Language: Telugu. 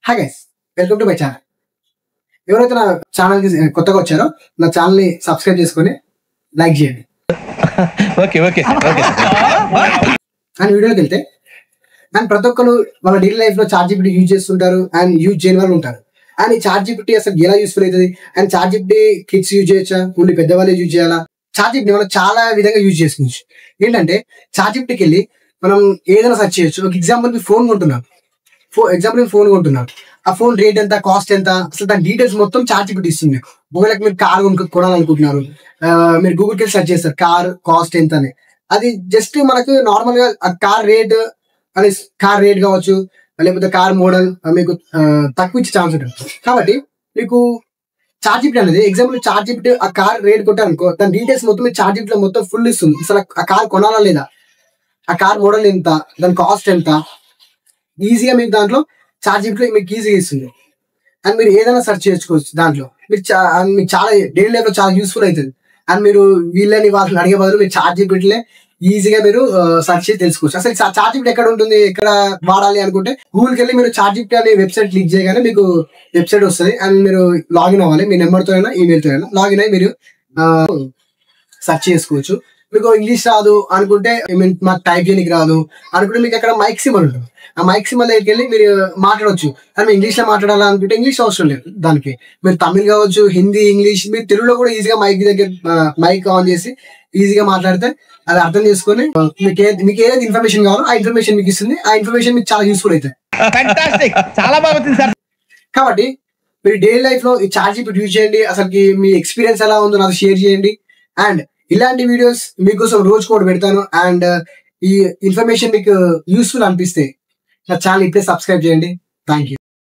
Hi guys, welcome to my channel. ఎవరైతే నా ఛానల్కి కొత్తగా వచ్చారో నా ఛానల్ని సబ్స్క్రైబ్ చేసుకొని లైక్ చేయండి. అండ్ వీడియోకి వెళ్తే అండ్ ప్రతి ఒక్కరు వాళ్ళ డైలీ లైఫ్లో చాట్‌జిపిటీ యూజ్ చేస్తుంటారు అండ్ యూజ్ చేయని వాళ్ళు ఉంటారు. అండ్ ఈ చాట్‌జిపిటీ అసలు ఎలా యూస్ఫుల్ అవుతుంది అండ్ చాట్‌జిపిటీ కిడ్స్ యూజ్ చేయొచ్చా, ఓన్లీ పెద్దవాళ్ళే యూజ్ చేయాలా? చాట్‌జిపిటీ మనం చాలా విధంగా యూజ్ చేసుకోవచ్చు. ఏంటంటే చాట్‌జిపిటీకి వెళ్ళి మనం ఏదైనా సెర్చ్ చేయొచ్చు. ఒక ఎగ్జాంపుల్ మీ ఫోన్ కొంటున్నాం, ఫోన్ కొంటున్నాను, ఆ ఫోన్ రేట్ ఎంత, కాస్ట్ ఎంత, అసలు దాని డీటెయిల్స్ మొత్తం చాట్‌జిపిటీ ఇస్తుంది. ఒకవేళ మీరు కార్ కొనాలనుకుంటున్నారు, మీరు గూగుల్కి వెళ్ళి సెర్చ్ చేస్తారు కార్ కాస్ట్ ఎంత అని. అది జస్ట్ మనకు నార్మల్ గా కార్ రేట్ కావచ్చు, లేకపోతే కార్ మోడల్ మీకు తక్కువ ఇచ్చే ఛాన్స్ ఉంటుంది. కాబట్టి మీకు చాట్‌జిపిటీ అనేది ఎగ్జాంపుల్ చాట్‌జిపిటీ ఆ కార్ రేట్ కొట్టారనుకో, దాని డీటెయిల్స్ మొత్తం మీరు చాట్‌జిపిటీలో మొత్తం ఫుల్ ఇస్తుంది. అసలు ఆ కార్ కొనాలా లేదా, ఆ కార్ మోడల్ ఎంత, దాని కాస్ట్ ఎంత, ఈజీగా మీకు దాంట్లో చాట్‌జిపిటీలో మీకు ఈజీగా ఇస్తుంది. అండ్ మీరు ఏదైనా సెర్చ్ చేసుకోవచ్చు దాంట్లో. మీకు చాలా డైలీ లైఫ్లో చాలా యూస్ఫుల్ అవుతుంది. అండ్ మీరు వాళ్ళని అడిగే బదులు మీరు చాట్‌జిపిటీలే ఈజీగా మీరు సెర్చ్ చేసి తెలుసుకోవచ్చు. అసలు చాట్‌జిపిటీ ఎక్కడ ఉంటుంది, ఎక్కడ వాడాలి అనుకుంటే గూగుల్కి వెళ్ళి మీరు చాట్‌జిపిటీ అనే వెబ్సైట్ క్లిక్ చేయగానే మీకు వెబ్సైట్ వస్తుంది. అండ్ మీరు లాగిన్ అవ్వాలి, మీ నెంబర్తో అయినా ఈమెయిల్తో అయినా లాగిన్ అయ్యి మీరు సెర్చ్ చేసుకోవచ్చు. మీకు ఇంగ్లీష్ రాదు అనుకుంటే, మాకు టైప్ చేయడానికి రాదు అనుకుంటే మీకు అక్కడ మైక్ సింబల్ ఉంటుంది. ఆ మైక్ సింబల్ దగ్గరికి వెళ్ళి మీరు మాట్లాడవచ్చు. కానీ ఇంగ్లీష్లో మాట్లాడాలనుకుంటే ఇంగ్లీష్ అవసరం లేదు, దానికి మీరు తమిళ్ కావచ్చు, హిందీ, ఇంగ్లీష్, మీరు తెలుగులో కూడా ఈజీగా మైక్ ఆన్ చేసి ఈజీగా మాట్లాడితే అది అర్థం చేసుకొని మీకు ఏదైతే ఇన్ఫర్మేషన్ కావాలో ఆ ఇన్ఫర్మేషన్ మీకు ఇస్తుంది. ఆ ఇన్ఫర్మేషన్ మీకు చాలా యూస్ఫుల్ అవుతుంది. చాలా బాగుంది సార్. కాబట్టి మీరు డైలీ లైఫ్ లో ఈ చాట్‌జిపిటీ యూజ్ చేయండి. అసలుకి మీ ఎక్స్పీరియన్స్ ఎలా ఉందో నాకు షేర్ చేయండి. అండ్ ఇలాంటి వీడియోస్ మీకోసం రోజు కూడా పెడతాను. అండ్ ఈ ఇన్ఫర్మేషన్ మీకు యూస్ఫుల్ అనిపిస్తే నా ఛానల్ ఇప్పుడే సబ్స్క్రైబ్ చేయండి. Thank you.